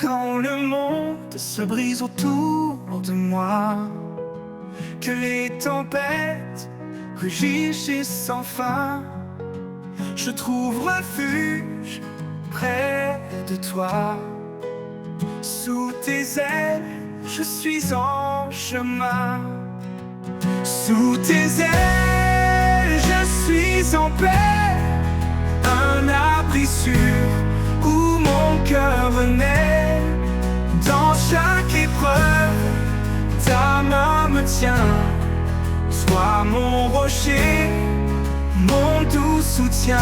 Quand le monde se brise autour de moi, que les tempêtes rugissent sans fin, je trouve refuge près de toi. Sous tes ailes, je suis en chemin. Sous tes ailes, je suis en paix, un abri sûr où mon cœur naît. Dans chaque épreuve, ta main me tient. Sois mon rocher, mon doux soutien.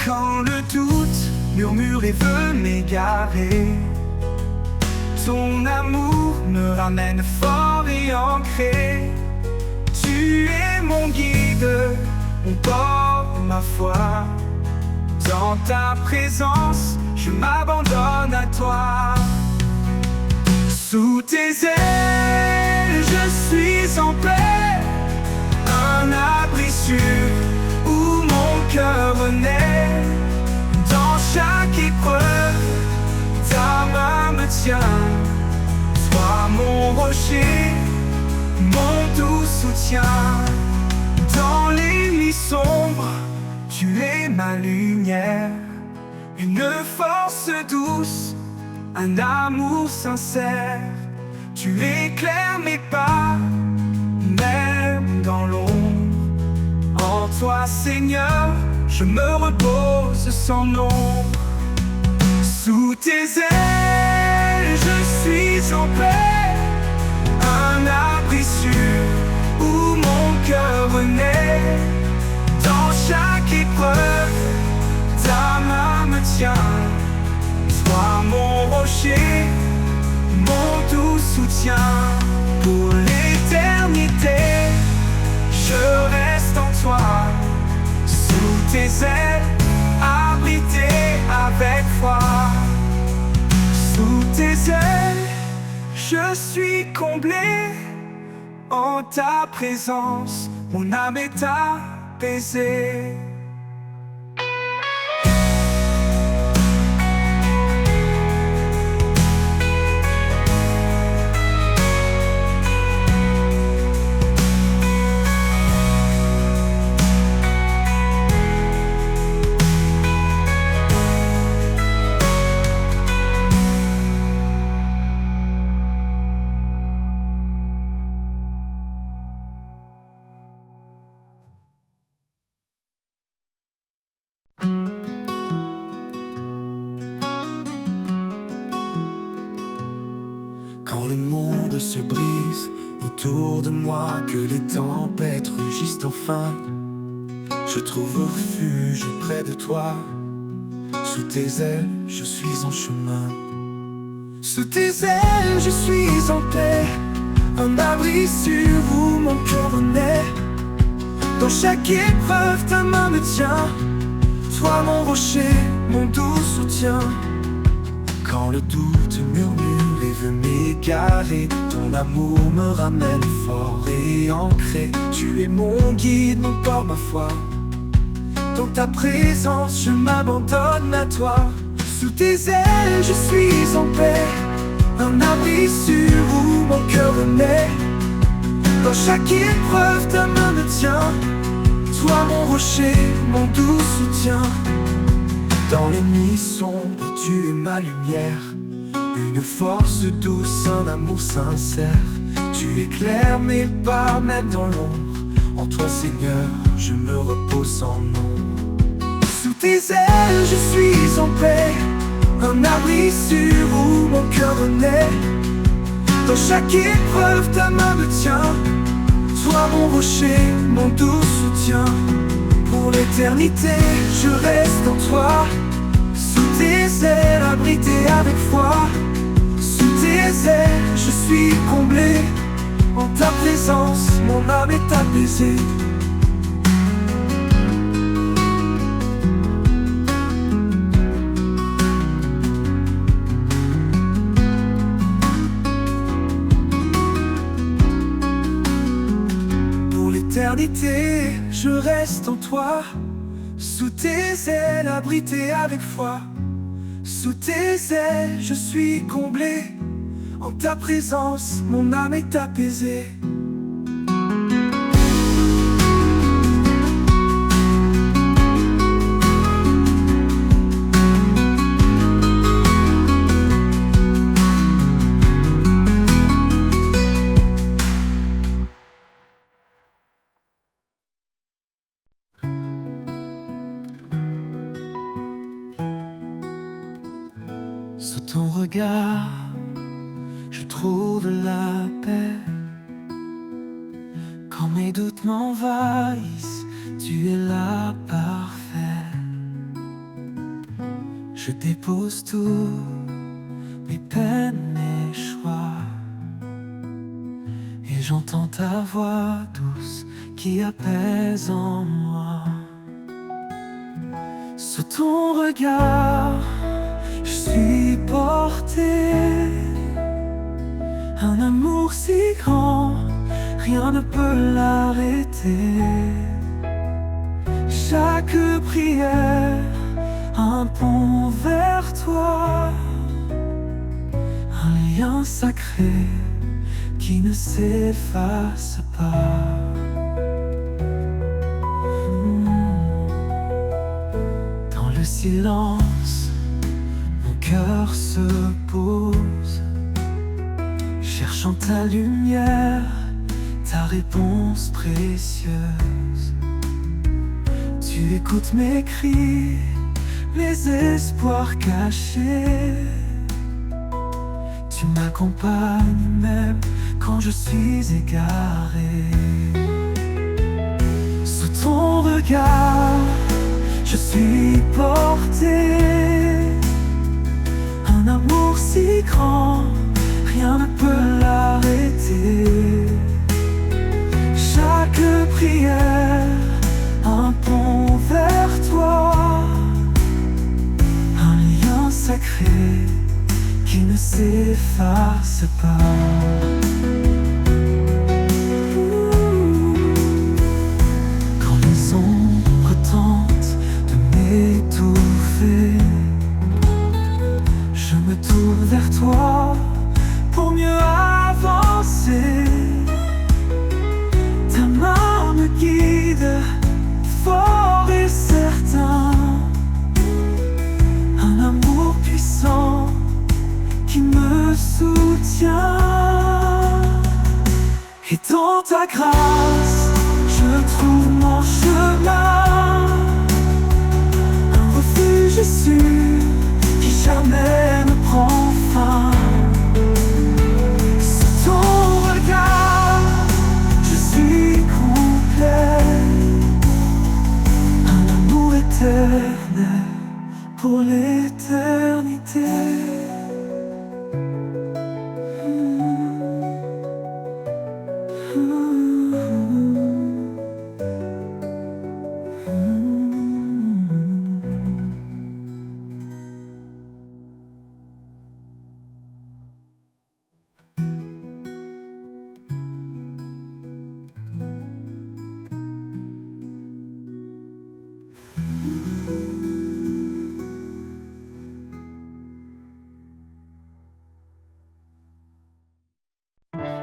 Quand le doute murmure et veut m'égarer, ton amour me ramène fort et ancré. Tu es mon guide, mon port, ma foi. Dans ta présence, je m'abandonne à toi. Sous tes ailes, je suis en paix, un abri sûr où mon cœur naît. Dans chaque épreuve, ta main me tient. Sois mon rocher, mon doux soutien. Dans les nuits sombres, tu es ma lumière, une force douce, un amour sincère. Tu éclaires mes pas, même dans l'ombre. En toi, Seigneur, je me repose sans nombre. Sous tes ailes, je suis en paix, un abri sûr où mon cœur naît. Dans chaque épreuve, ta main me tient. Sois mon rocher, mon doux soutien. Pour l'éternité, je reste en toi. Sous tes ailes, abrité avec foi. Sous tes ailes, je suis comblé. En ta présence, mon âme est apaisée. Quand le monde se brise autour de moi, que les tempêtes rugissent enfin, je trouve refuge près de toi. Sous tes ailes, je suis en chemin. Sous tes ailes, je suis en paix, un abri sûr où mon cœur naît. Dans chaque épreuve, ta main me tient. Toi mon rocher, mon doux soutien. Quand le doute murmure et veut m'égarer, ton amour me ramène fort et ancré. Tu es mon guide, mon port, ma foi. Dans ta présence, je m'abandonne à toi. Sous tes ailes, je suis en paix, un abri sûr où mon cœur naît. Dans chaque épreuve, ta main me tient. Toi mon rocher, mon doux soutien. Dans les nuits sombres, tu es ma lumière, une force douce, un amour sincère. Tu éclaires mes pas, même dans l'ombre. En toi, Seigneur, je me repose sans nombre. Sous tes ailes, je suis en paix, un abri sûr où mon cœur naît. Dans chaque épreuve, ta main me tient. Toi mon rocher, mon doux soutien. Pour l'éternité, je reste en toi. Sous tes ailes, abrité avec foi. Sous tes ailes, je suis comblé. En ta présence, mon âme est apaisée. l'éternité, je reste en toi. Sous tes ailes, abrité avec foi. Sous tes ailes, je suis comblé. En ta présence, mon âme est apaisée. Sous ton regard, je trouve la paix. Quand mes doutes m'envahissent, tu es là parfait. Je dépose tout, mes peines, mes choix, et j'entends ta voix douce qui apaise en moi. Sous ton regard, je suis porté. Un amour si grand, rien ne peut l'arrêter. Chaque prière, un pont vers toi. Un lien sacré qui ne s'efface pas. Dans le silence, mon cœur se pose, cherchant ta lumière, ta réponse précieuse. Tu écoutes mes cris, mes espoirs cachés. Tu m'accompagnes même quand je suis égaré. Sous ton regard, je suis porté. Un amour si grand, rien ne peut l'arrêter. Chaque prière, un pont vers toi. Un lien sacré qui ne s'efface pas. Quand les ombres tentent de m'étouffer, je me tourne vers toi pour mieux avancer. Ta main me guide, fort et certain. Un amour puissant qui me soutient. Et dans ta grâce, je trouve mon chemin. Un refuge sûr qui jamais ne prend fin. Sous ton regard, je suis complet. Un amour éternel pour l'éternité.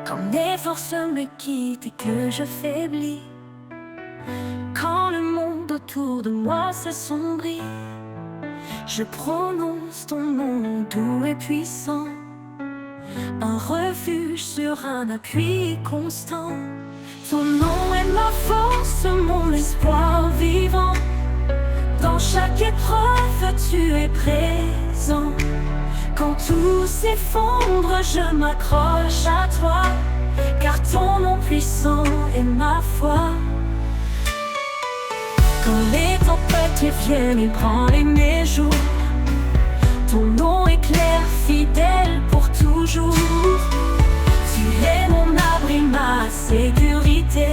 Quand mes forces me quittent et que je faiblis, quand le monde autour de moi s'assombrit, je prononce ton nom doux et puissant, un refuge sur un appui constant. Ton nom est ma force, mon espoir vivant. Dans chaque épreuve, tu es présent. Quand tout s'effondre, je m'accroche à toi, car ton nom puissant est ma foi. Quand les tempêtes viennent ébranler mes jours, ton nom est clair, fidèle pour toujours. Tu es mon abri, ma sécurité,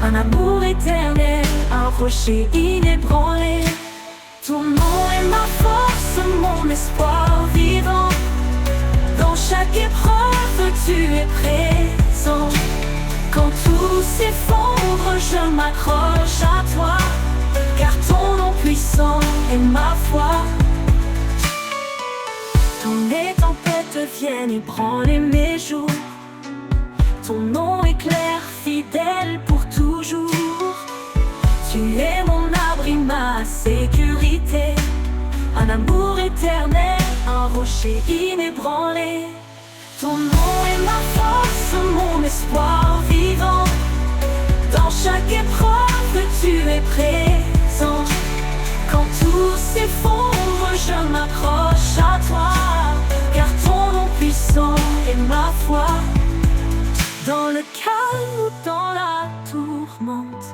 un amour éternel, un rocher inébranlé. Ton nom est ma force, mon espoir vivant. Dans chaque épreuve, tu es présent. Quand tout tout s'effondre, je m'accroche à toi, car ton nom puissant est ma foi. Quand les tempêtes viennent ébranler mes jours, ton nom est clair, fidèle pour toujours. Tu es mon abri, ma sécurité, un amour éternel, un rocher inébranlé. Ton nom est ma force, mon espoir vivant. Dans chaque épreuve, tu es présent. Quand tout s'effondre, je m'accroche à toi, car ton nom puissant est ma foi. Dans le calme ou dans la tourmente,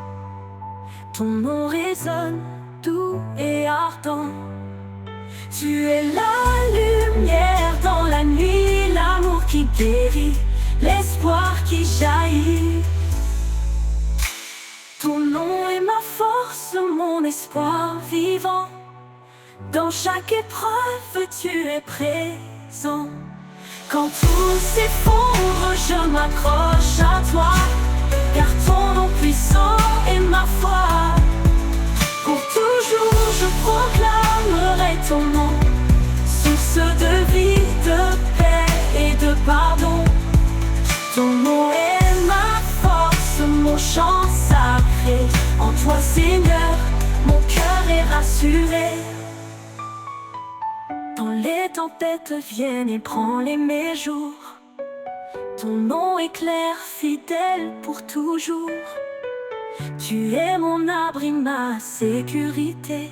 ton nom résonne doux et ardent. Tu es la lumière dans la nuit, l'amour qui guérit, l'espoir qui jaillit. Ton nom est ma force, mon espoir vivant. Dans chaque épreuve, tu es présent. Quand tout s'effondre, je m'accroche à toi, car ton nom puissant est ma foi. Pour toujours, je proclamerai ton nom, source de vie, de paix et de pardon. Ton nom est ma force, mon chant sacré. En toi, Seigneur, mon cœur est rassuré. Quand les tempêtes viennent ébranler mes jours, ton nom est clair, fidèle pour toujours. Tu es mon abri, ma sécurité,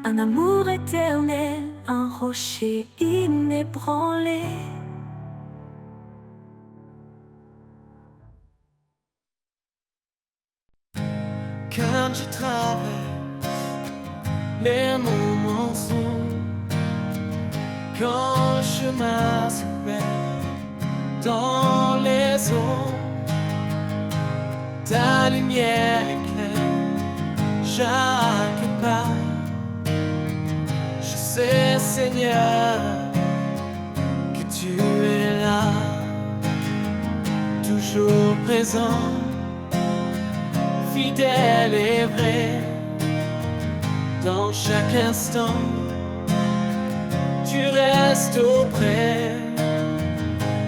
un amour éternel, un rocher inébranlé. Quand je traverse les moments sombres, quand le chemin se perd dans les ombres, ta lumière éclaire chaque pas. Je sais, Seigneur, que tu es là, toujours présent, fidèle et vrai. Dans chaque instant, tu restes auprès.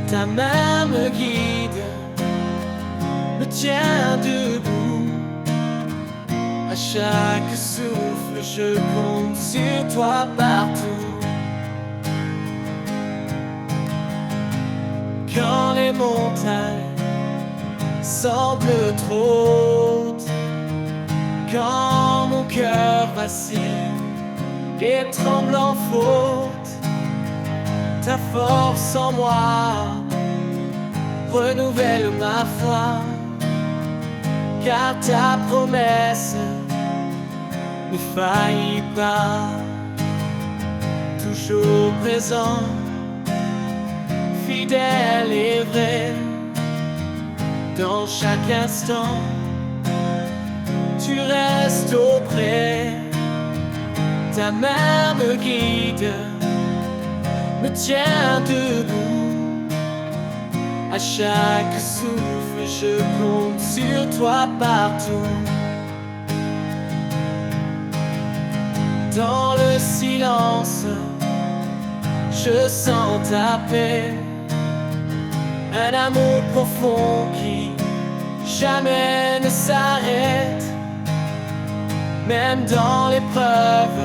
Ta main me guide, me tient debout. À chaque souffle, je compte sur toi partout. Quand les montagnes semblent trop hautes, quand mon cœur vacille et tremble en faute, ta force en moi renouvelle ma foi, car ta promesse ne faillit pas. Toujours présent, fidèle et vrai, dans chaque instant, tu restes auprès. Ta main me guide, me tient debout. À chaque souffle, je compte sur toi partout. Dans le silence, je sens ta paix, un amour profond qui jamais ne s'arrête. Même dans l'épreuve,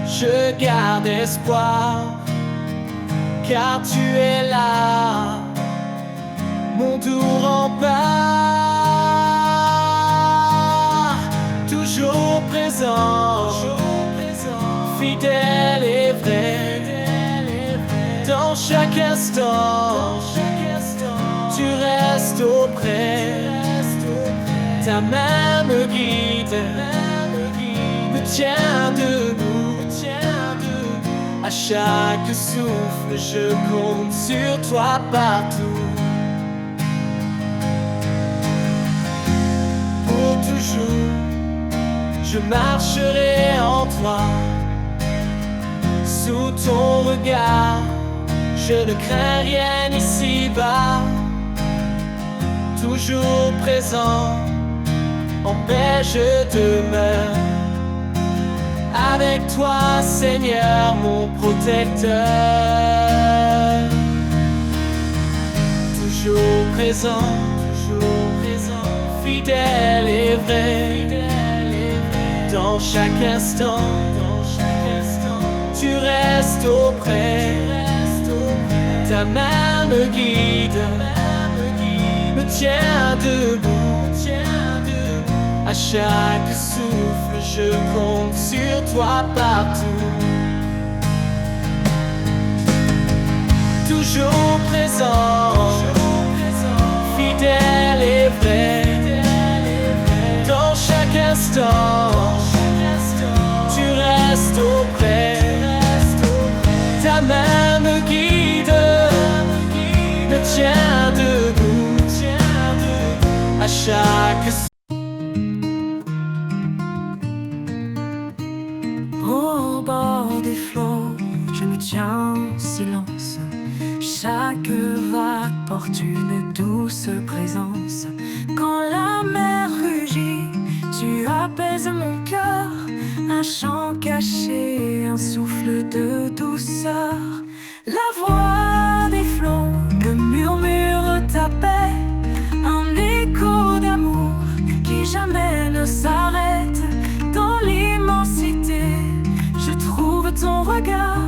je garde espoir, car tu es là, mon doux rempart. Toujours présent, fidèle et vrai, dans chaque instant, tu restes auprès. Ta main me guide, me tient debout. À chaque souffle, je compte sur toi partout. Pour toujours, je marcherai en toi. Sous ton regard, je ne crains rien ici-bas. Tout toujours présent. En paix je demeure avec toi, Seigneur, mon protecteur. Toujours présent, fidèle et vrai, dans chaque instant, tu restes auprès. Ta main me guide, me tient debout. À chaque souffle, je compte sur toi partout. Toujours présent, fidèle et vrai, dans chaque instant, tu restes auprès. Ta main me guide, me tient debout. À chaque Au bord des flots, je me tiens en silence. Chaque vague porte une douce présence. Quand la mer rugit, tu apaises mon cœur. Un chant caché, un souffle de douceur. La voix des flots me murmure ta paix. Un écho d'amour qui jamais ne s'arrête. Dans l'immensité, je trouve ton regard,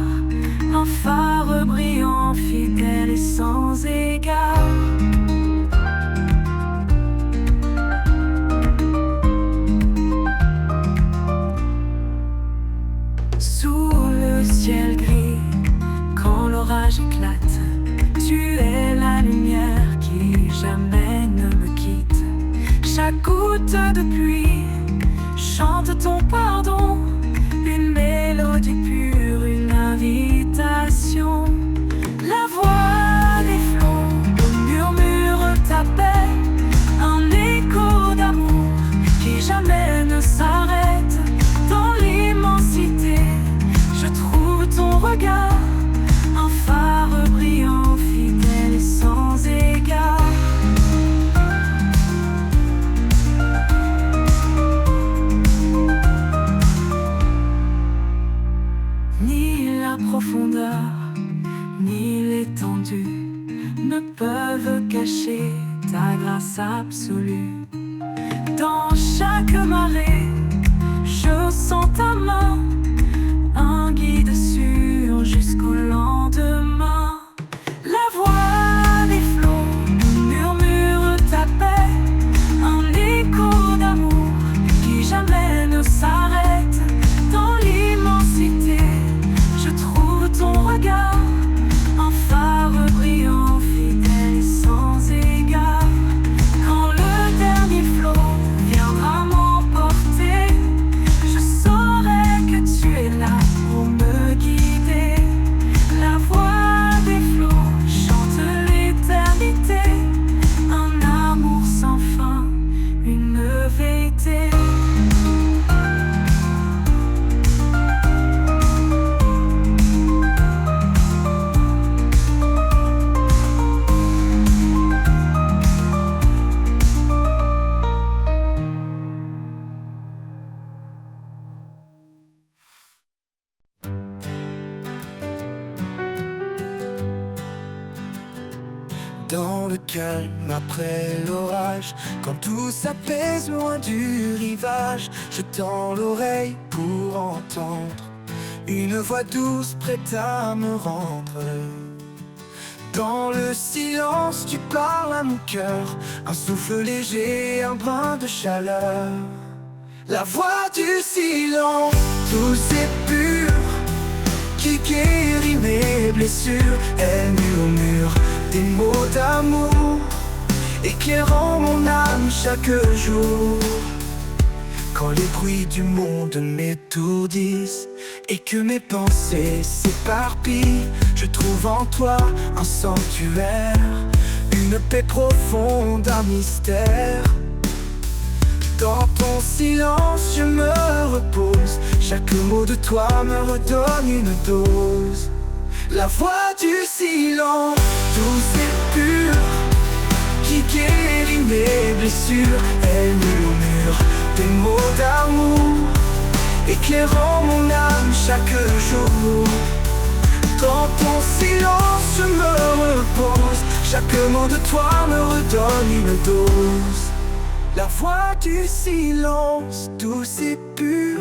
un phare brillant, fidèle et sans égard. Sous le ciel gris, quand l'orage éclate, tu es la lumière qui jamais ne me quitte. Chaque goutte de pluie chante ton pardon, une mélodie pure, une invitation. La voix des flots me murmure ta paix, un écho d'amour qui jamais ne s'arrête. Dans l'immensité, je trouve ton regard, un phare brillant, fidèle et sans égard. Ni la profondeur, ni l'étendue ne peuvent cacher ta grâce absolue. Dans chaque marée, je sens ta main, un guide sûr jusqu'au lendemain. La voix des flots murmure ta paix, un écho d'amour qui jamais ne s'arrête. Dans l'immensité, je trouve ton regard, un phare brillant, fidèle et sans égard. Quand le dernier flot viendra m'emporter, je saurai que tu es là pour me guider. La voix des flots chante l'éternité, un amour sans fin, une vérité. Dans le calme après l'orage, quand tout s'apaise loin du rivage, je tends l'oreille pour entendre une voix douce prête à me rendre. Dans le silence, tu parles à mon cœur, un souffle léger, un brin de chaleur. La voix du silence, douce et pure, qui guérit mes blessures. Elle murmure des mots d'amour, éclairant mon âme chaque jour. Quand les bruits du monde m'étourdissent et que mes pensées s'éparpillent, je trouve en toi un sanctuaire, une paix profonde, un mystère. Dans ton silence je me repose, chaque mot de toi me redonne une dose. La voix du silence, douce et pure, qui guérit mes blessures. Elle murmure des mots d'amour, éclairant mon âme chaque jour. Dans ton silence je me repose, chaque mot de toi me redonne une dose. La voix du silence, douce et pure,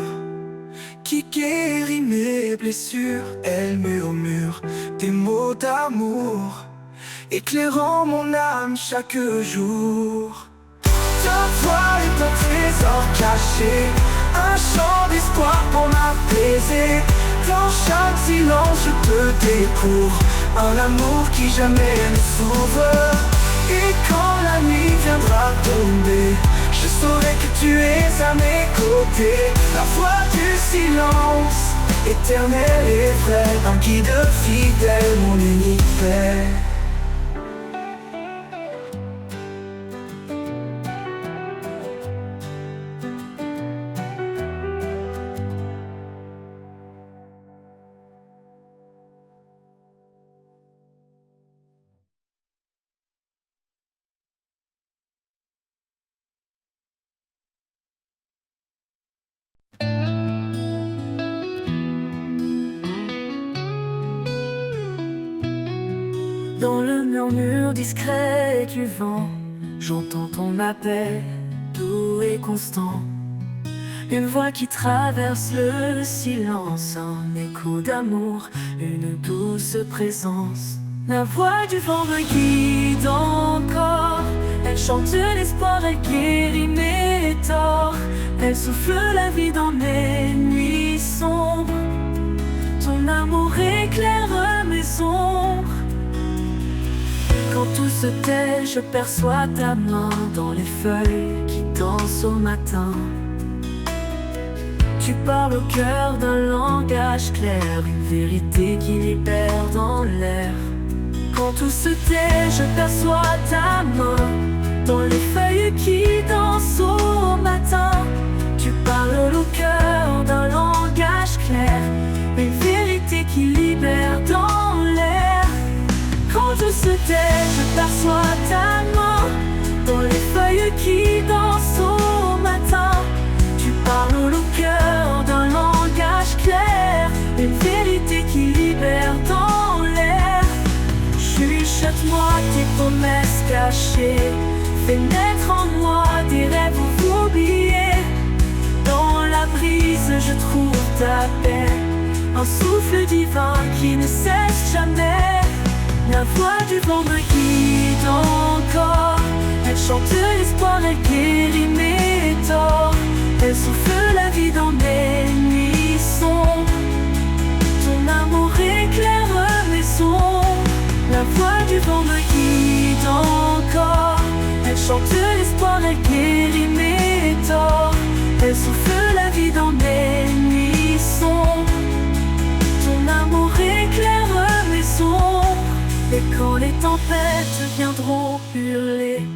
qui guérit mes blessures. Elle murmure des mots d'amour, éclairant mon âme chaque jour. Ta voix est un trésor caché, un chant d'espoir pour m'apaiser. Dans chaque silence je te découvre un amour qui jamais ne s'ouvre. Et quand la nuit viendra tomber, je saurai que tu es à mes côtés. La voix du silence, éternelle et vraie, un guide fidèle, mon unique paix. Dans le murmure discret du vent, j'entends ton appel, doux et constant. Une voix qui traverse le silence, un écho d'amour, une douce présence. La voix du vent me guide encore, elle chante l'espoir, elle guérit mes torts. Elle souffle la vie dans mes nuits sombres, ton amour éclaire mes ombres. Quand tout se tait, je perçois ta main dans les feuilles qui dansent au matin. Tu parles au cœur d'un langage clair, une vérité qui libère dans l'air. Quand tout se tait, je perçois ta main dans les feuilles qui dansent au matin. Tu parles au cœur d'un langage clair, une vérité qui libère dans l'air. Quand tout se tait, je perçois ta main dans les feuilles qui dansent au matin. Tu parles au cœur d'un langage clair, une vérité qui libère dans l'air. Chuchote-moi tes promesses cachées, fais naître en moi des rêves oubliés. Dans la brise je trouve ta paix, un souffle divin qui ne cesse jamais. La voix du vent me guide encore, elle chante l'espoir, elle guérit mes torts. Elle souffle la vie dans mes nuits sombres, ton amour éclaire mes ombres. La voix du vent me guide encore, elle chante l'espoir, elle guérit mes torts. Elle souffle la vie dans mes nuits sombres, ton amour éclaire mes ombres. Et quand les tempêtes viendront hurler,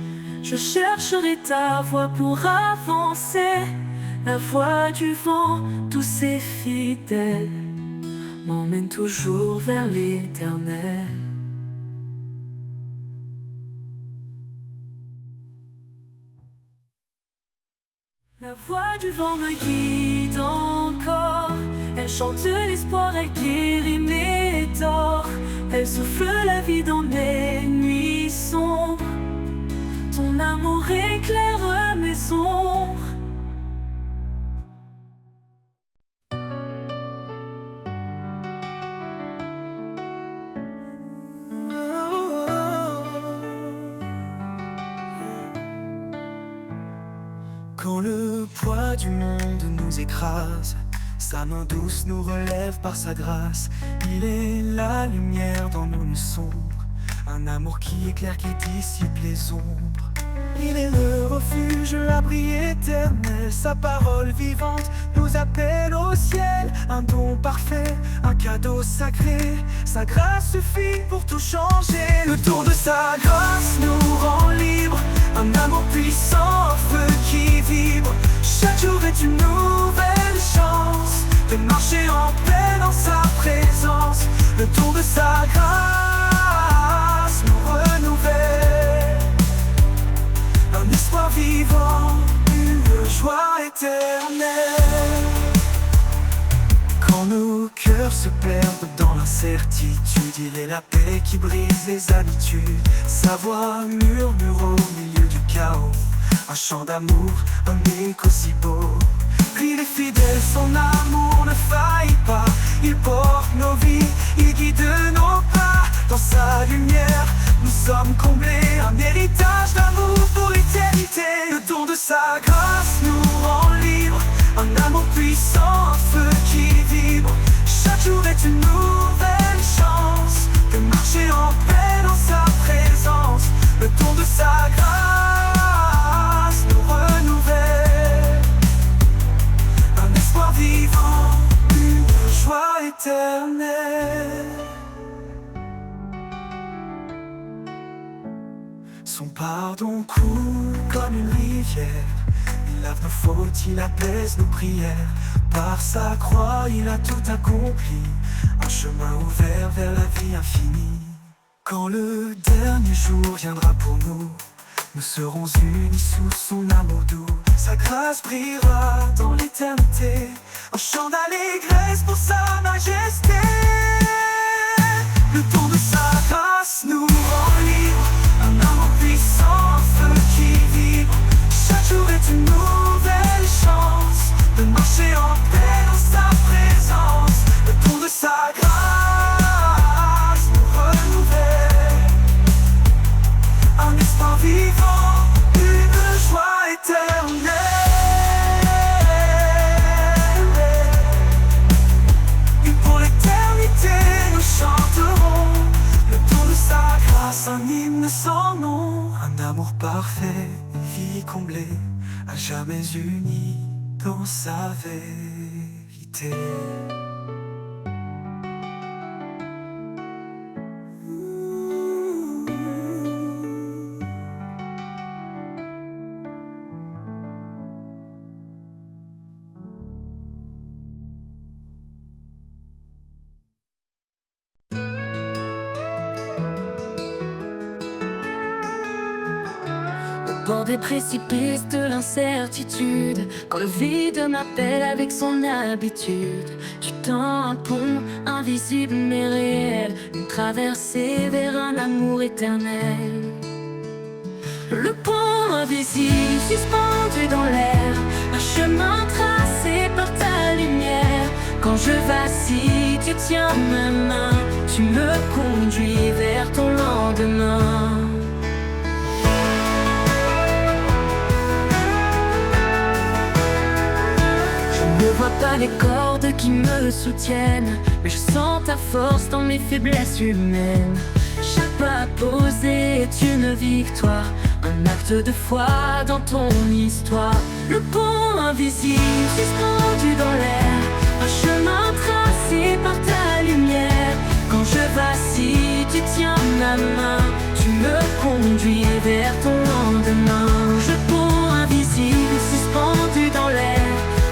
je chercherai ta voix pour avancer. La voix du vent, douce et fidèle, m'emmène toujours vers l'éternel. La voix du vent me guide encore, elle chante l'espoir, elle guérit mes torts. Elle souffle la vie dans mes nuits sombres, ton amour éclaire mes ombres. Quand le poids du monde nous écrase, sa main douce nous relève par sa grâce. Il est la lumière dans nos nuits sombres, un amour qui éclaire, qui dissipe les ombres. Il est le refuge, l'abri éternel, sa parole vivante nous appelle au ciel. Un don parfait, un cadeau sacré, sa grâce suffit pour tout changer. Le tour de sa grâce nous rend libres, un amour puissant, un feu qui vibre. Chaque jour est une nouvelle chance de marcher en paix dans sa présence. Le tour de sa grâce nous renouvelle. éternel. Quand nos cœurs se perdent dans l'incertitude, il est la paix qui brise les habitudes. Sa voix murmure au milieu du chaos, un chant d'amour, un écho si beau. Il est fidèle, son amour ne faillit pas. Il porte nos vies, il guide nos pas. Dans sa lumière, nous sommes comblés. Un héritage d'amour pour l'éternité. Le don de sa grâce nous rend libres. Un amour puissant, un feu qui vibre. Chaque jour est une nouvelle chance de marcher en paix dans sa présence. Le don de sa grâce nous renouvelle. Un espoir vivant, une joie éternelle. Son pardon coule comme une rivière. Il lave nos fautes, il apaise nos prières. Par sa croix, il a tout accompli. Un chemin ouvert vers la vie infinie. Quand le dernier jour viendra pour nous, nous serons unis sous son amour doux. Sa grâce brillera dans l'éternité. Un chant d'allégresse pour sa majesté. Le don de sa grâce nous rend libres. Un amour puissant, un feu qui vibre. Chaque jour est une nouvelle chance de marcher en paix dans sa présence. Le don de sa grâce nous renouvelle. Un espoir vivant, une joie éternelle. Et pour l'éternité nous chanterons le don de sa grâce, un hymne sans nom. Un amour parfait, une vie comblée, à jamais unie dans sa vérité. Au bord des précipices de l'incertitude, quand le vide m'appelle avec son habitude, je tends un pont invisible mais réel, une traversée vers un amour éternel. Le pont invisible suspendu dans l'air, un chemin tracé par ta lumière. Quand je vacille, tu tiens ma main, tu me conduis vers ton lendemain. Je ne vois pas les cordes qui me soutiennent, mais je sens ta force dans mes faiblesses humaines. Chaque pas posé est une victoire, un acte de foi dans ton histoire. Le pont invisible suspendu dans l'air, un chemin tracé par ta lumière. Quand je vacille, tu tiens ma main, tu me conduis vers ton lendemain. Le pont invisible suspendu dans l'air,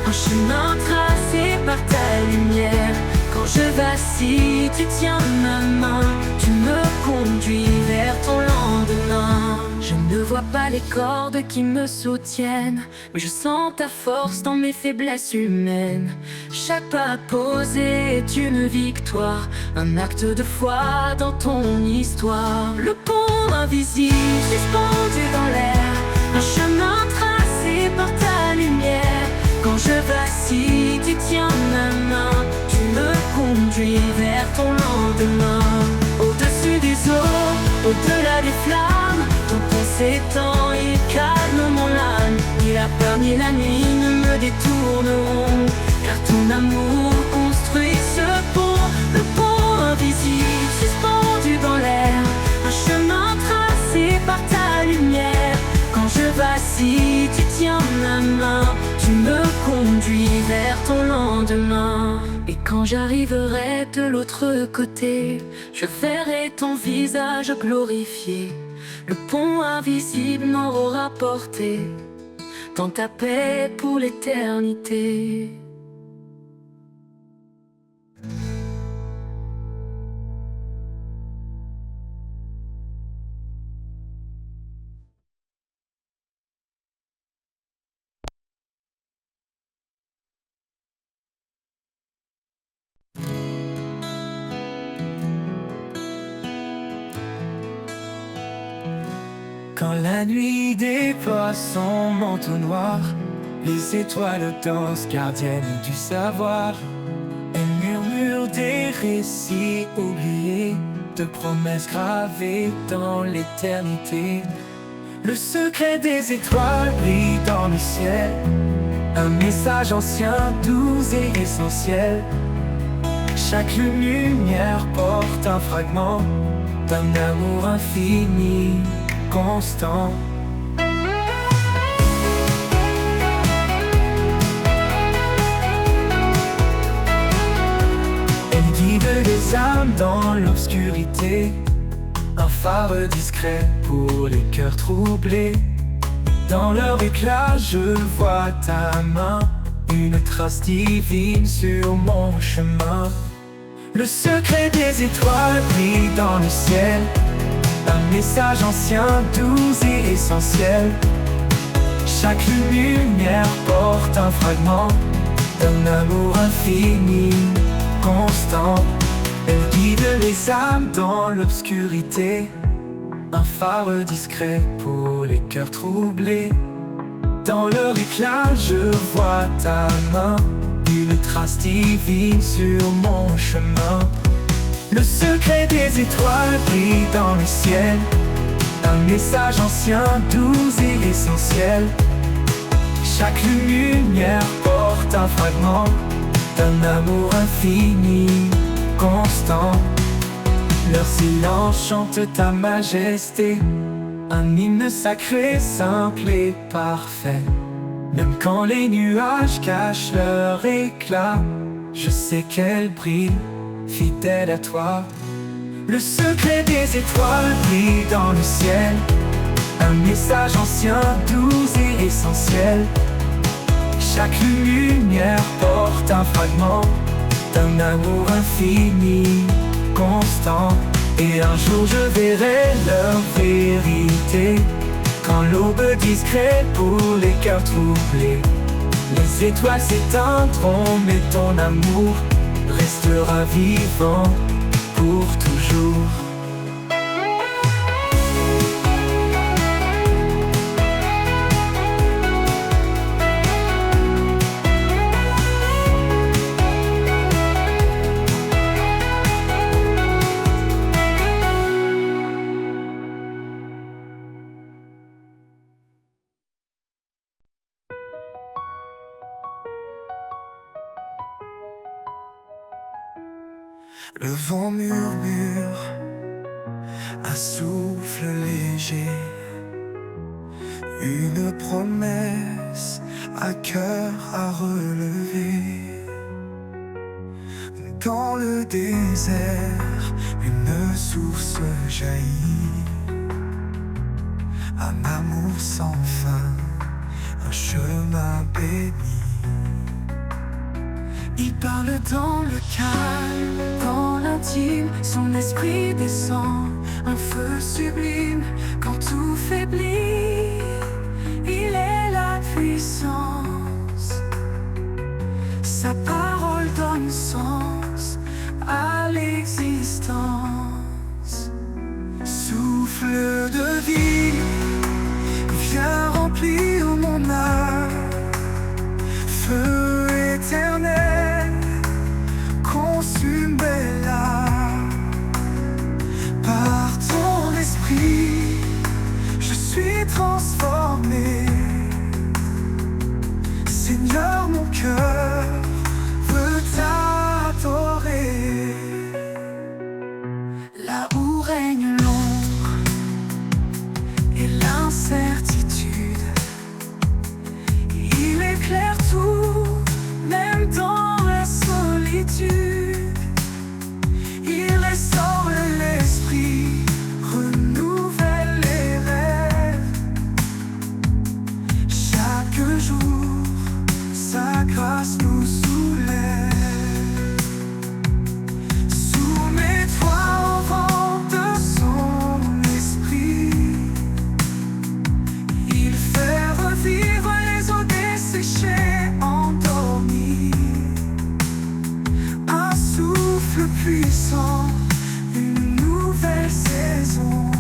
un chemin tracé par ta lumière. Quand je vacille, tu tiens ma main, tu me conduis vers ton lendemain. Je ne vois pas les cordes qui me soutiennent, mais je sens ta force dans mes faiblesses humaines. Chaque pas posé est une victoire, un acte de foi dans ton histoire. Le pont invisible suspendu dans l'air, un chemin tracé par ta lumière. Quand je vacille, tu tiens ma main, tu me conduis vers ton lendemain. Au-dessus des eaux, au-delà des flammes, ton pont s'étend, il calme mon âme. Ni la peur ni la nuit ne me détourneront, car ton amour construit ce pont. Le pont invisible suspendu dans l'air, un chemin tracé par ta lumière. Quand je vacille, tu tiens ma main, tu me conduis vers ton lendemain. Et quand j'arriverai de l'autre côté, je verrai ton visage glorifié. Le pont invisible m'aura porté dans ta paix pour l'éternité. Quand la nuit déploie son manteau noir, les étoiles dansent gardiennes du savoir. Elles murmurent des récits oubliés, de promesses gravées dans l'éternité. Le secret des étoiles brille dans le ciel, un message ancien, doux et essentiel. Chaque lumière porte un fragment d'un amour infini, constant. Elle guide les âmes dans l'obscurité, un phare discret pour les cœurs troublés. Dans leur éclat je vois ta main, une trace divine sur mon chemin. Le secret des étoiles brille dans le ciel, un message ancien, doux et essentiel. Chaque lumière porte un fragment d'un amour infini, constant. Elle guide les âmes dans l'obscurité, un phare discret pour les cœurs troublés. Dans leur éclat je vois ta main, une trace divine sur mon chemin. Le secret des étoiles brille dans le ciel, un message ancien, doux et essentiel. Chaque lumière porte un fragment d'un amour infini, constant. Leur silence chante ta majesté, un hymne sacré, simple et parfait. Même quand les nuages cachent leur éclat, je sais qu'elles brillent, fidèles à toi. Le secret des étoiles brille dans le ciel, un message ancien, doux et essentiel. Chaque lumière porte un fragment d'un amour infini, constant. Et un jour je verrai leur vérité, quand l'aube discrète pour les cœurs troublés. Les étoiles s'éteindront, mais ton amour restera vivant pour toujours. Le vent murmure, un souffle léger, une promesse, un cœur à relever. Dans le désert, une source jaillit, un amour sans fin, un chemin béni. Il parle dans le calme, dans l'intime, son esprit descend, un feu sublime. Quand tout faiblit, il est la puissance. Sa parole donne sens à l'existence. Souffle de vie, viens remplir mon âme. Feu éternel, consume-la. Par ton esprit, je suis transformé. Seigneur, mon cœur veut t'adorer. Là où règne l'ombre et l'incertitude, il éclaire tout, même dans la solitude. Il restaure l'esprit, renouvelle les rêves. Chaque jour, sa grâce nous soulève. Soumets-toi au vent de son esprit. Il fait revivre les eaux desséchées, endormies. Un souffle puissant, une nouvelle saison.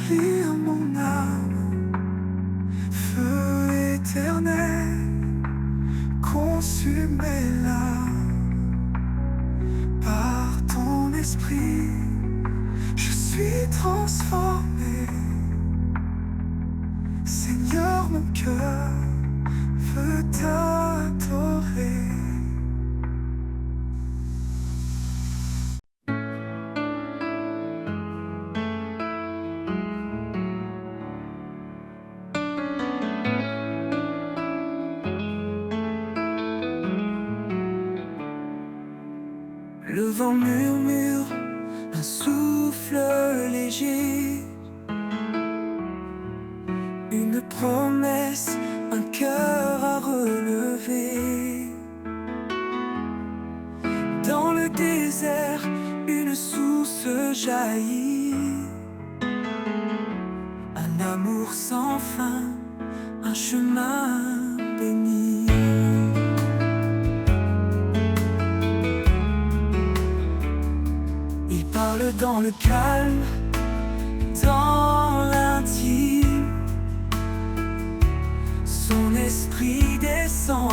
remplir mon âme. Feu éternel, consume mes larmes. Par ton esprit, je suis transformé. Seigneur, mon cœur veut t'adorer. Le vent murmure, un souffle léger, une promesse, un cœur à relever. Dans le désert, une source jaillit, un amour sans fin, un chemin béni. Il parle dans le calme, dans l'intime. Son esprit descend,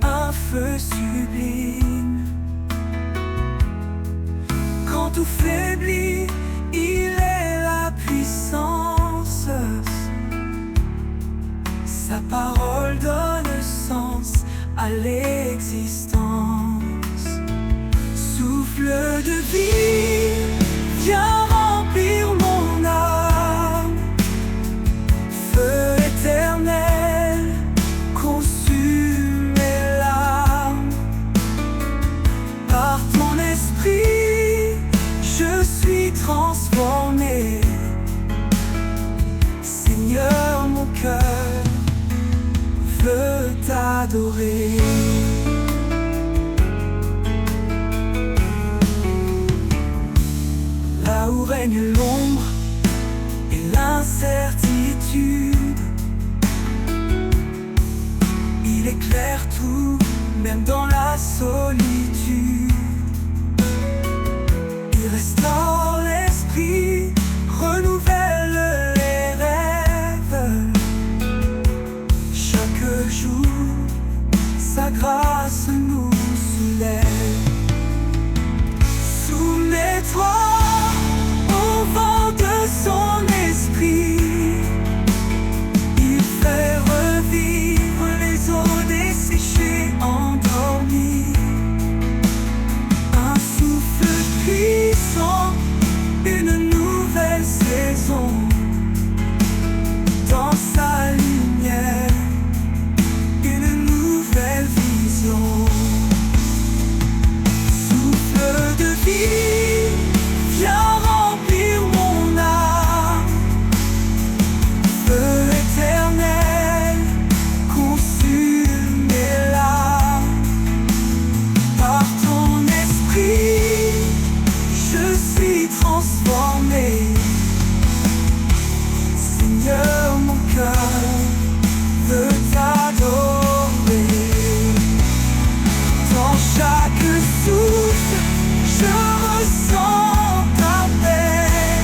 un feu sublime. Quand tout faiblit, il est la puissance. Sa parole donne sens à l'existence. Souffle de vie, viens remplir mon âme. Feu éternel, consume mes larmes. Par ton esprit, je suis transformé. Seigneur, mon cœur veut t'adorer. Là où règne l'ombre et l'incertitude, il éclaire tout, même dans la solitude. Il restaure l'esprit, renouvelle les rêves. Chaque jour, sa grâce nous soulève. Soumets-toi au vent de son esprit. Il fait revivre les eaux desséchées, endormies. Un souffle puissant, une nouvelle saison. Dans sa lumière, une nouvelle vision. Souffle de vie, viens remplir mon âme. Feu éternel, consume mes larmes. Par ton esprit, je suis transformé. Seigneur, mon cœur veut t'adorer. Dans chaque souffle, je ressens ta paix.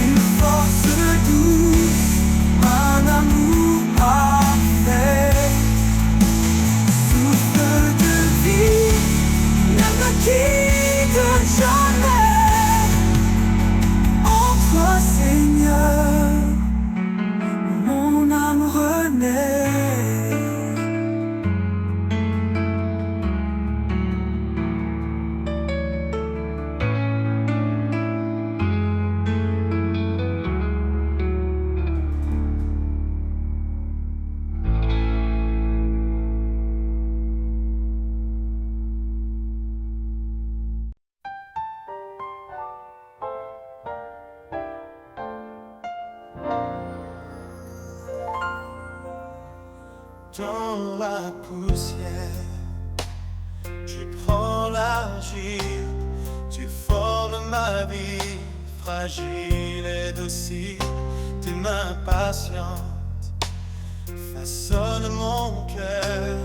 Une force douce, un amour parfait. Souffle de vie, ne me quitte jamais. En toi, Seigneur, mon âme renaît. Dans la poussière, tu prends l'argile, tu formes ma vie fragile et docile. Tes mains patientes façonnent mon cœur,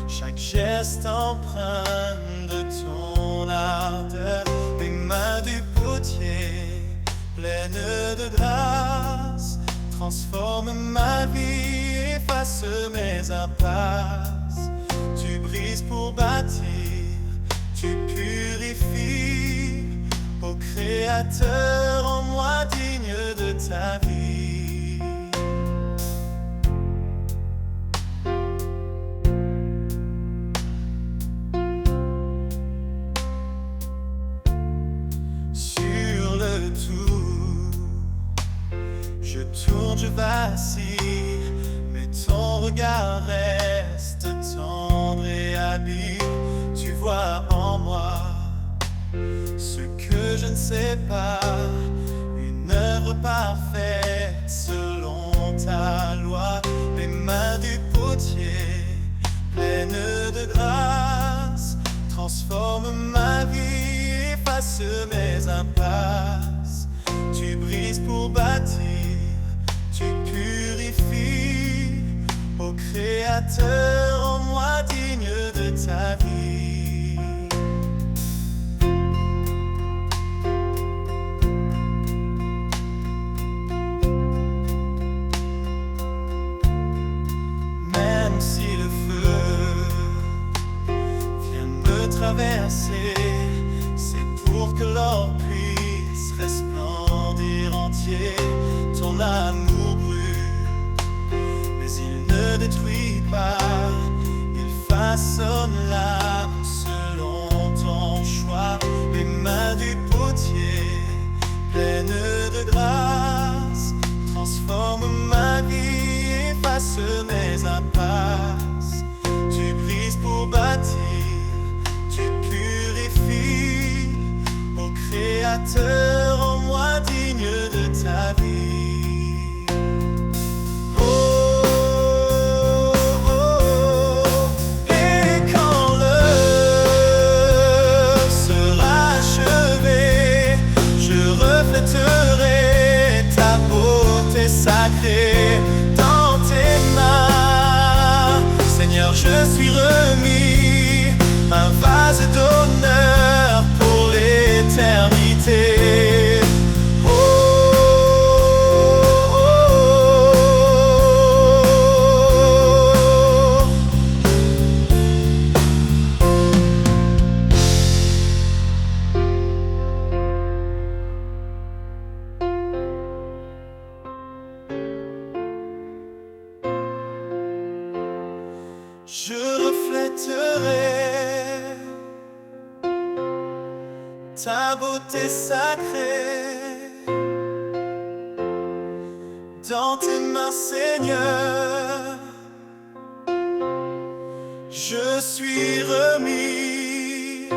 chaque geste empreint de ton ardeur. Les mains du potier pleine de grâce, transforme ma vie, efface mes impasses. Tu brises pour bâtir, tu purifies, ô Créateur, en moi digne de ta vie. Sur le tour, je tourne, je vacille, mais ton regard reste tendre et habile. Tu vois en moi ce que je ne sais pas, une œuvre parfaite selon ta loi. Les mains du potier, pleines de grâce, transforment ma vie, efface mes impasses. Tu brises pour bâtir, tu purifies, ô Créateur, en moi digne de ta vie. Même si le feu vient me traverser, c'est pour que l'or puisse resplendir entier. Ton amour brûle, mais il ne détruit pas, il façonne l'âme selon ton choix. Les mains du potier, pleines de grâce, transforment ma vie, efface mes impasses. Tu brises pour bâtir, tu purifies, ô Créateur, en moi digne de ta vie. Sacré dans tes mains, Seigneur, je suis remis, un vase d'honneur pour l'éternité. Oh, oh, je reflèterai ta beauté sacrée dans tes mains, Seigneur. Je suis remis,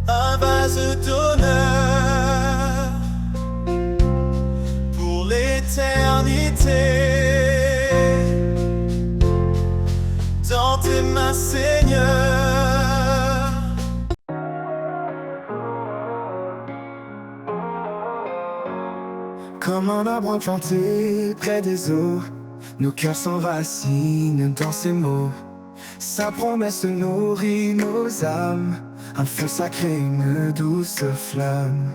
un vase d'honneur pour l'éternité. Dans tes mains, Seigneur. Comme un arbre planté près des eaux, nos cœurs s'enracinent dans ses mots. Sa promesse nourrit nos âmes, un feu sacré, une douce flamme.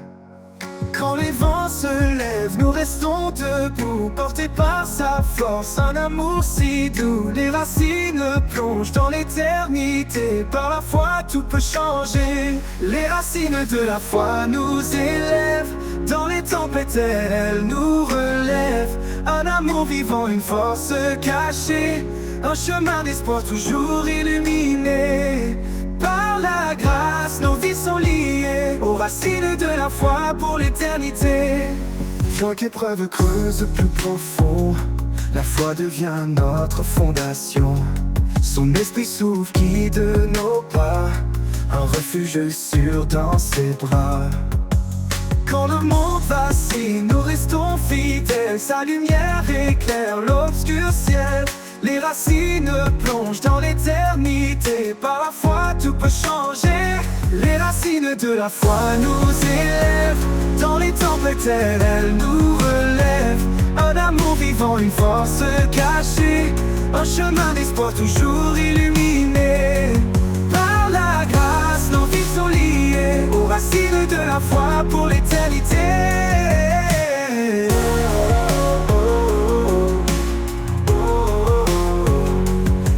Quand les vents se lèvent, nous restons debout, portés par sa force, un amour si doux. Les racines plongent dans l'éternité, par la foi tout peut changer. Les racines de la foi nous élèvent, dans les tempêtes elles nous relèvent. Un amour vivant, une force cachée, un chemin d'espoir toujours illuminé. Par la grâce, nos vies sont liées aux racines de la foi pour l'éternité. Quand l'épreuve creuse plus profond, la foi devient notre fondation. Son esprit souffle, guide nos pas, un refuge sûr dans ses bras. Quand le monde vacille, nous restons fidèles, sa lumière éclaire l'obscur ciel. Les racines plongent dans l'éternité, par la foi tout peut changer. Les racines de la foi nous élèvent, dans les tempêtes elles nous relèvent. Un amour vivant, une force cachée, un chemin d'espoir toujours illuminé. Par la grâce, nos vies sont liées aux racines racines de la foi pour l'éternité.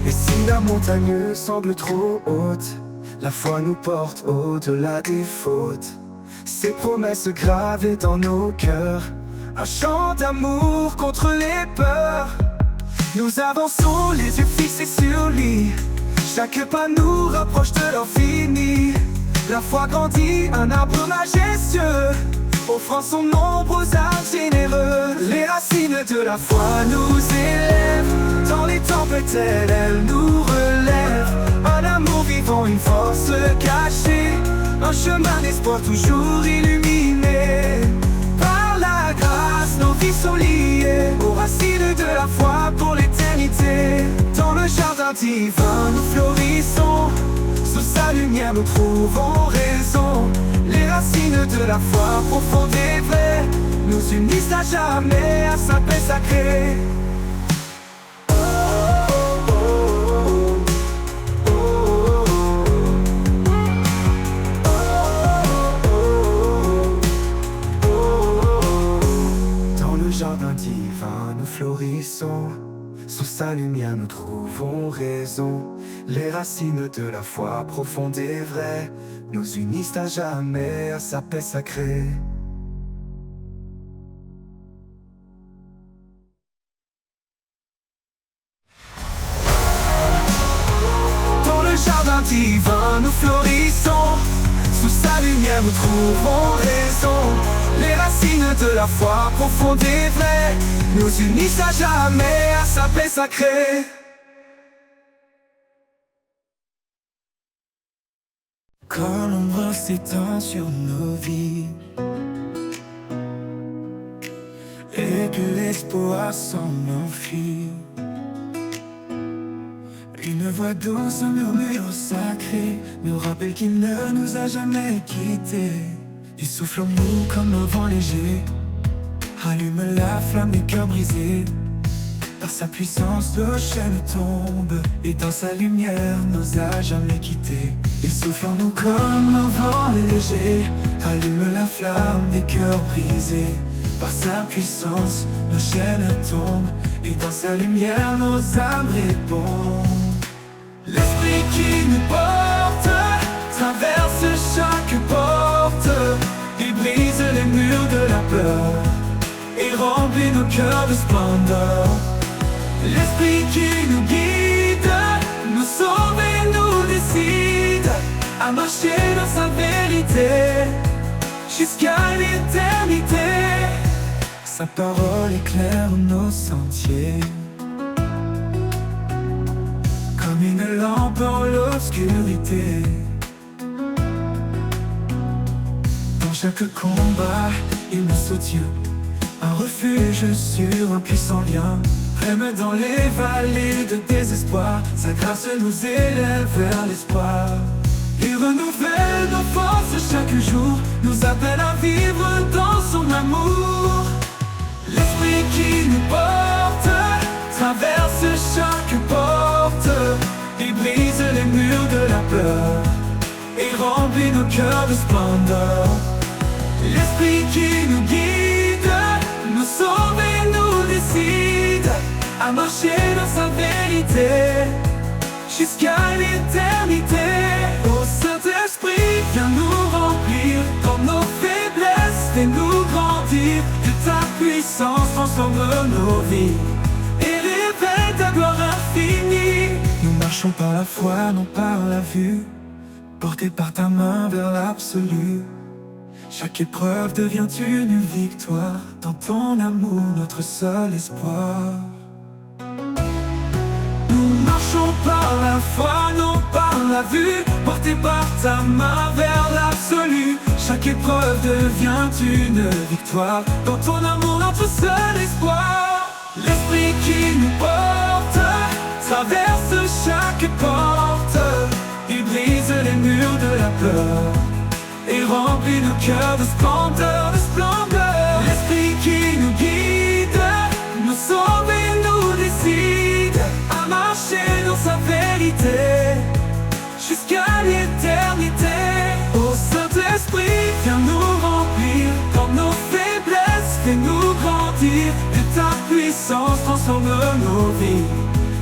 Et si la montagne semble trop haute, la foi nous porte au-delà des fautes. Ses promesses gravées dans nos cœurs, un chant d'amour contre les peurs. Nous avançons les yeux fixés sur lui, chaque pas nous rapproche de l'infini. La foi grandit, un arbre majestueux, offrant son ombre aux arbres généreux. Les racines de la foi nous élèvent, dans les tempêtes elles nous relèvent. Un amour vivant, une force cachée, un chemin d'espoir toujours illuminé. Par la grâce, nos vies sont liées aux racines de la foi pour l'éternité. Dans le jardin divin, nous florissons, sous sa lumière nous trouvons raison. Les racines de la foi profonde et vraie nous unissent à jamais à sa paix sacrée. Jardin divin, nous florissons, sous sa lumière nous trouvons raison. Les racines de la foi profonde et vraie nous unissent à jamais à sa paix sacrée. Dans le jardin divin, nous florissons, sous sa lumière nous trouvons raison. Les racines de la foi profonde et vraie nous unissent à jamais à sa paix sacrée. Quand l'ombre s'étend sur nos vies et que l'espoir semble enfui, une voix douce, un murmure sacré nous rappelle qu'il ne nous a jamais quittés. Il souffle en nous comme un vent léger, allume la flamme des cœurs brisés. Par sa puissance nos chaînes tombent, et dans sa lumière nous a jamais quittés. Il souffle en nous comme un vent léger, allume la flamme des cœurs brisés. Par sa puissance nos chaînes tombent, et dans sa lumière nos âmes répondent. L'esprit qui nous porte traverse chaque porte, il brise les murs de la peur et remplit nos cœurs de splendeur. L'esprit qui nous guide, nous sauve et nous décide à marcher dans sa vérité jusqu'à l'éternité. Sa parole éclaire nos sentiers comme une lampe en l'obscurité. Dans chaque combat, il nous soutient, un refuge sur un puissant lien. Même dans les vallées de désespoir, sa grâce nous élève vers l'espoir. Il renouvelle nos forces chaque jour, nous appelle à vivre dans son amour. L'esprit qui nous porte traverse chaque porte, il brise les murs de la peur et remplit nos cœurs de splendeur. L'esprit qui nous guide, nous sauve et nous décide à marcher dans sa vérité jusqu'à l'éternité. Ô Saint-Esprit, viens nous remplir dans nos faiblesses, fais-nous grandir. Que ta puissance transforme nos vies et révèle ta gloire infinie. Nous marchons par la foi, non par la vue, portés par ta main vers l'absolu. Chaque épreuve devient une victoire, dans ton amour notre seul espoir. Nous marchons par la foi, non par la vue, portés par ta main vers l'absolu. Chaque épreuve devient une victoire, dans ton amour notre seul espoir. L'esprit qui nous porte traverse chaque porte, il brise les murs de la peur et remplit nos cœurs de splendeur, de splendeur. L'esprit qui nous guide, nous sauve et nous décide à marcher dans sa vérité jusqu'à l'éternité. Ô Saint-Esprit, viens grandir, que ta puissance transforme nos vies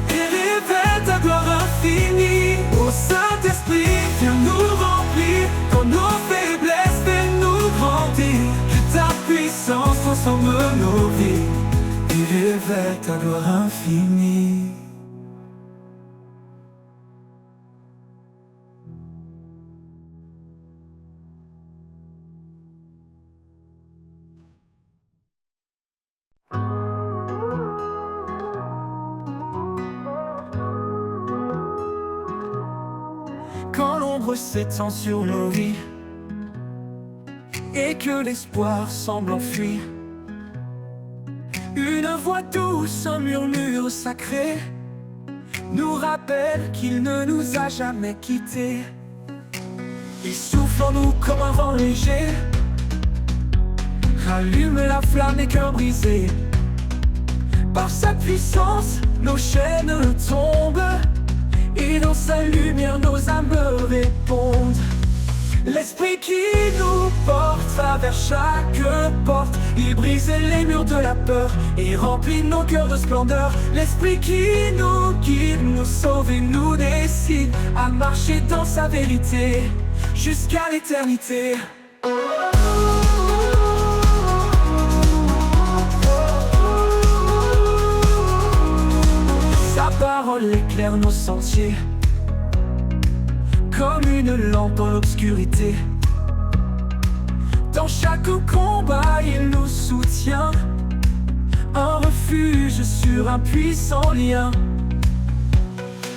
et révèle ta gloire infinie. Ô Saint-Esprit, viens nous remplir, dans nos faiblesses fais-nous grandir, que ta puissance transforme nos vies et révèle ta gloire infinie. Quand l'ombre s'étend sur nos vies et que l'espoir semble enfuir, une voix douce, un murmure sacré nous rappelle qu'il ne nous a jamais quittés. Il souffle en nous comme un vent léger, rallume la flamme des cœurs brisés. Par sa puissance, nos chaînes tombent, et dans sa lumière nos âmes répondent. L'Esprit qui nous porte va vers chaque porte. Il brise les murs de la peur et remplit nos cœurs de splendeur. L'Esprit qui nous guide, nous sauve et nous décide à marcher dans sa vérité jusqu'à l'éternité. Sa parole éclaire nos sentiers comme une lampe dans l'obscurité. Dans chaque combat, il nous soutient, un refuge sur un puissant lien.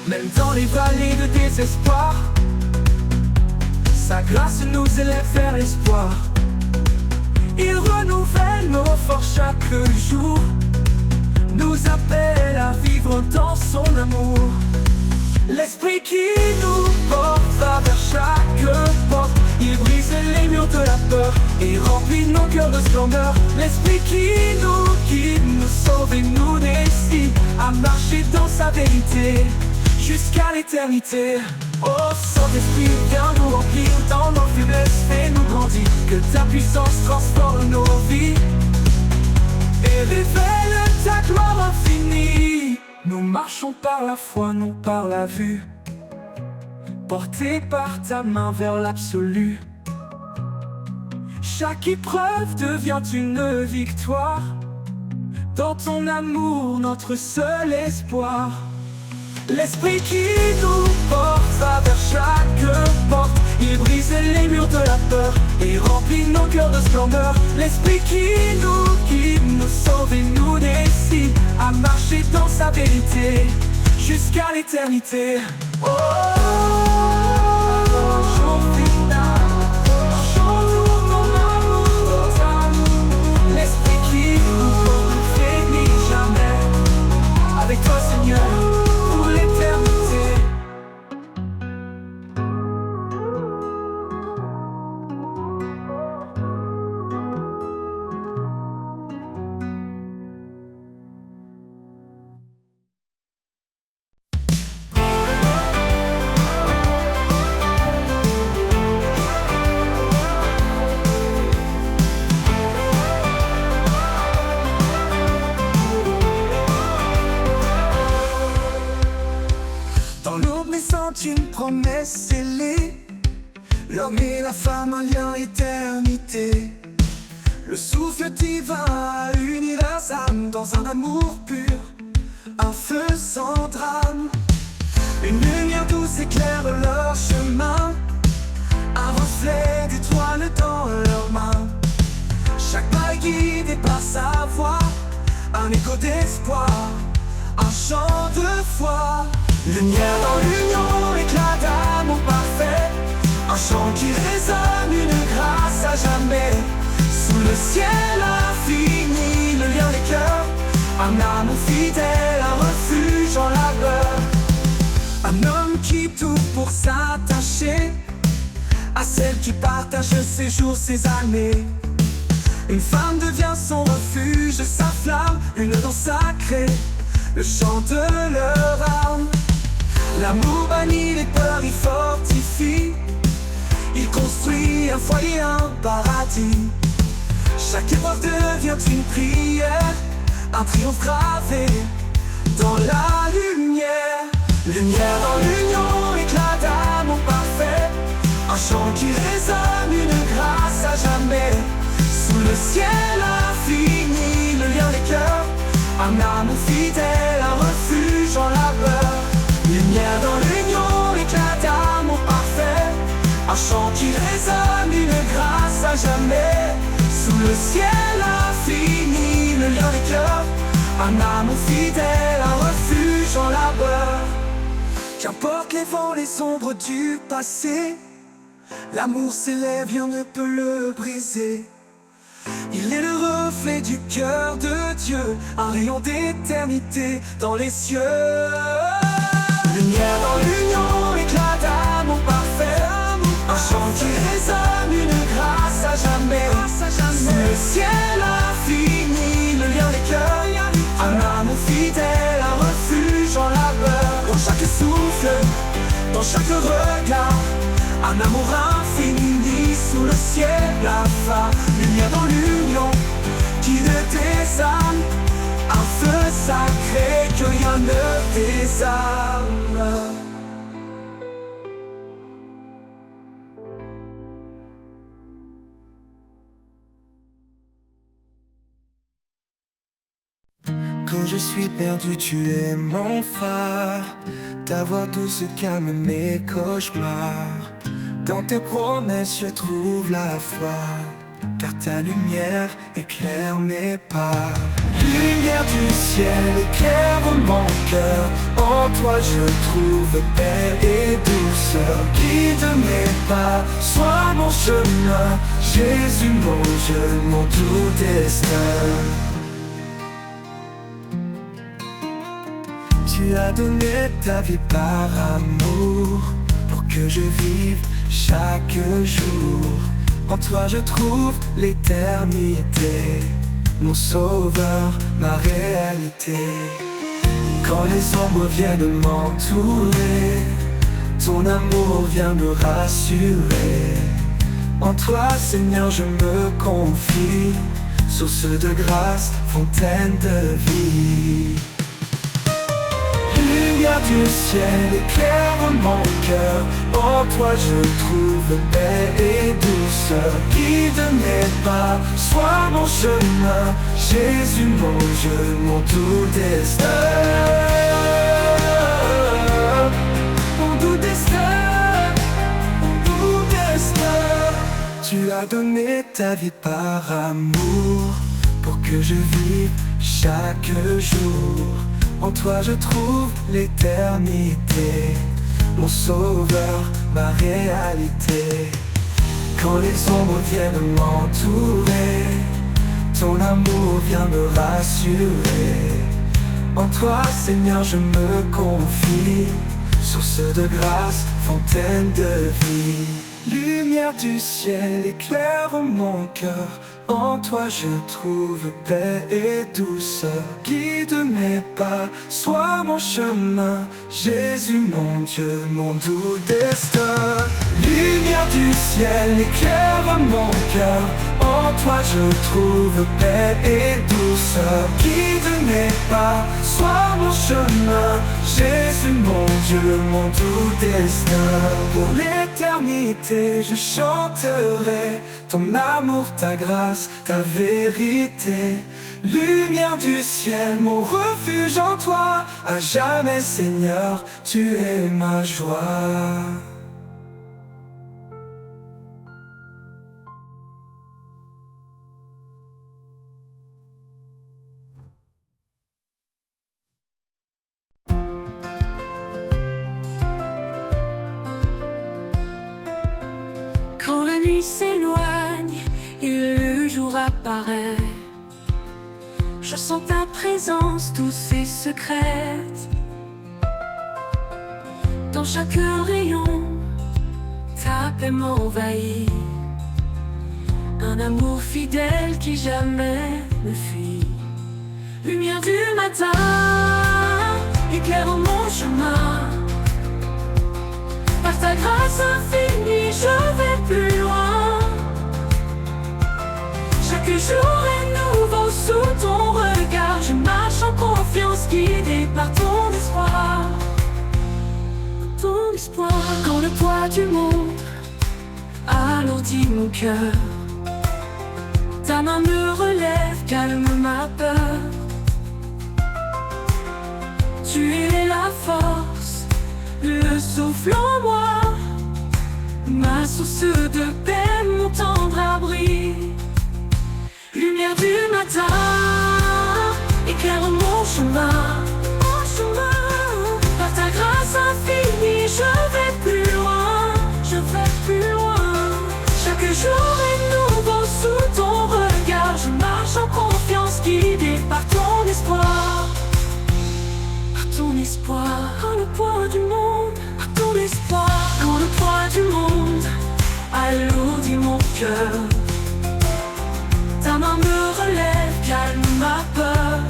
Même dans les vallées de désespoir, sa grâce nous élève vers l'espoir. Il renouvelle nos forces chaque jour, nous appelle à vivre dans son amour. L'Esprit qui nous porte va vers chaque porte. Il brise les murs de la peur et remplit nos cœurs de splendeur. L'Esprit qui nous guide, nous sauve et nous décide à marcher dans sa vérité jusqu'à l'éternité. Oh Saint-Esprit, viens nous remplir dans nos faiblesses, fais-nous grandir, que ta puissance transforme nos vies et révèle ta gloire infinie. Nous marchons par la foi, non par la vue, portés par ta main vers l'absolu. Chaque épreuve devient une victoire, dans ton amour notre seul espoir. L'Esprit qui nous porte va vers chaque porte. Il brise les murs de la peur et remplit nos cœurs de splendeur. L'Esprit qui nous guide, nous sauve et nous décide à marcher dans sa vérité jusqu'à l'éternité. Oh, jour final, chantons ton amour. L'Esprit qui nous porte ne finit jamais. Avec toi Seigneur, pour l'éternité. Une promesse scellée, l'homme et la femme, un lien éternité. Le souffle divin a uni leurs âmes dans un amour pur, un feu sans drame. Une lumière douce éclaire leur chemin, un reflet d'étoiles dans leurs mains. Chaque pas est guidé par sa voix, un écho d'espoir, un chant de foi. Lumière dans l'union, éclat d'amour parfait, un chant qui résonne, une grâce à jamais. Sous le ciel infini, le lien des cœurs, un amour fidèle, un refuge en labeur. Un homme qui tout pour s'attacher à celle qui partage ses jours, ses années. Une femme devient son refuge, sa flamme, une danse sacrée, le chant de leur âme. L'amour bannit les peurs, il fortifie, il construit un foyer, un paradis. Chaque épreuve devient une prière, un triomphe gravé dans la lumière. Lumière dans l'union, éclat d'amour parfait, un chant qui résonne, une grâce à jamais. Sous le ciel infini, le lien des cœurs, un amour fidèle, un refuge en labeur. Lumière dans l'union, éclat d'amour parfait, un chant qui résonne, une grâce à jamais. Sous le ciel infini, le lien des cœurs, un amour fidèle, un refuge en labeur. Qu'importe les vents, les ombres du passé, l'amour s'élève, rien ne peut le briser. Il est le reflet du cœur de Dieu, un rayon d'éternité dans les cieux. Lumière dans l'union, éclat d'amour parfait, un chant qui résonne, une grâce à jamais. Sous le ciel infini, le lien des cœurs, un amour fidèle, un refuge en labeur. Dans chaque souffle, dans chaque regard, un amour infini sous le ciel blafard. Lumière dans l'union qui ne désarme, un feu sacré que rien ne désarme. Quand je suis perdu, tu es mon phare. Ta voix douce calme mes cauchemars. Dans tes promesses, je trouve la foi, car ta lumière éclaire mes pas. Lumière du ciel éclaire mon cœur, en toi je trouve paix et douceur. Guide mes pas, sois mon chemin, Jésus mon Dieu, mon tout destin. Tu as donné ta vie par amour, pour que je vive chaque jour. En toi je trouve l'éternité, mon sauveur, ma réalité. Quand les ombres viennent m'entourer, ton amour vient me rassurer. En toi Seigneur je me confie, source de grâce, fontaine de vie. Lumière du ciel éclaire mon cœur, en toi je trouve paix et douceur. Guide mes pas, sois mon chemin, Jésus mon Dieu, mon tout destin. Mon tout destin, mon tout destin. Tu as donné ta vie par amour, pour que je vive chaque jour. En toi je trouve l'éternité, mon sauveur, ma réalité. Quand les ombres viennent m'entourer, ton amour vient me rassurer. En toi Seigneur je me confie, source de grâce, fontaine de vie. Lumière du ciel éclaire mon cœur, en toi je trouve paix et douceur. Guide mes pas, sois mon chemin, Jésus mon Dieu, mon doux destin. Lumière du ciel éclaire mon cœur, en toi je trouve paix et douceur. Guide mes pas, sois mon chemin, Jésus mon Dieu, mon doux destin. Pour l'éternité je chanterai ton amour, ta grâce, ta vérité. Lumière du ciel, mon refuge en toi, à jamais Seigneur, tu es ma joie. Quand la nuit s'éloigne et le jour apparaît, je sens ta présence douce et secrète. Dans chaque rayon, ta paix m'envahit, un amour fidèle qui jamais ne fuit. Lumière du matin, éclaire mon chemin. Par ta grâce infinie, je vais plus loin. Chaque jour est nouveau sous ton regard. Je marche en confiance, guidé par ton espoir. Ton espoir. Quand le poids du monde alourdit mon cœur, ta main me relève, calme ma peur. Tu es la force, le souffle en moi, ma source de paix, mon tendre abri. Lumière du matin, éclaire mon chemin. Par ta grâce infinie, je vais plus loin, je vais plus loin. Chaque jour est nouveau sous ton regard. Je marche en confiance, guidé par ton espoir. Par ton espoir. Quand le poids du monde, par ton espoir. Quand le poids du monde alourdit mon cœur, ta main me relève, calme ma peur.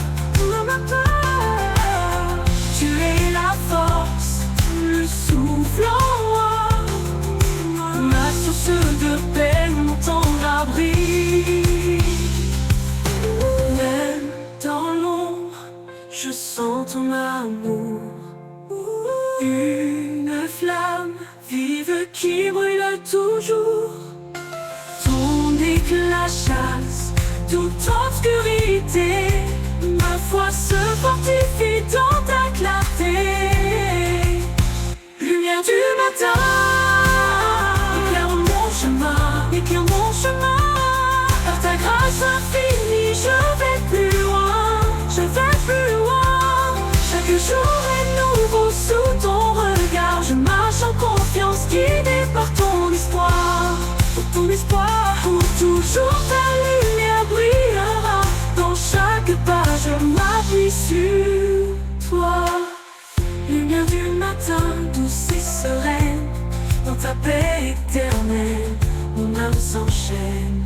Tu es la force, le souffle en moi, ma source de paix, mon tendre abri. Même dans l'ombre, je sens ton amour. Une flamme vive qui brûle toujours. Ton éclat chasse toute obscurité. Ma foi se fortifie dans ta clarté. Lumière du matin, éclaire mon chemin, éclaire mon chemin. Par ta grâce infinie, je vais plus loin, je vais plus loin. Chaque jour est nouveau sous ton regard. Je marche en confiance, guidé par ton espoir. Pour ton espoir, pour toujours ta lumière brillera. Dans chaque pas, je m'appuie sur toi. Lumière du matin, douce et sereine, dans ta paix éternelle, mon âme s'enchaîne.